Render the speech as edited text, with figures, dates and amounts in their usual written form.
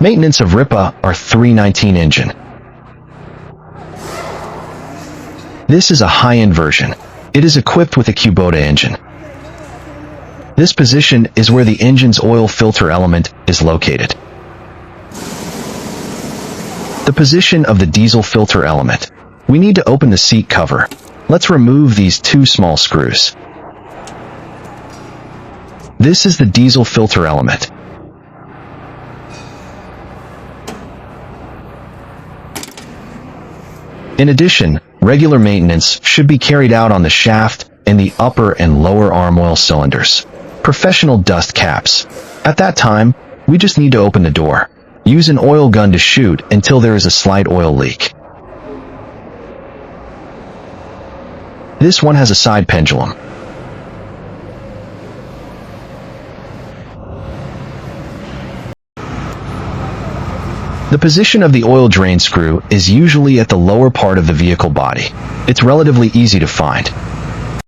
Maintenance of RIPPA R319 engine. This is a high-end version. It is equipped with a Kubota engine. This position is where the engine's oil filter element is located. The position of the diesel filter element. We need to open the seat cover. Let's remove these two small screws. This is the diesel filter element. In addition, regular maintenance should be carried out on the shaft and the upper and lower arm oil cylinders. Professional dust caps. At that time, we just need to open the door. Use an oil gun to shoot until there is a slight oil leak. This one has a side pendulum. The position of the oil drain screw is usually at the lower part of the vehicle body. It's relatively easy to find.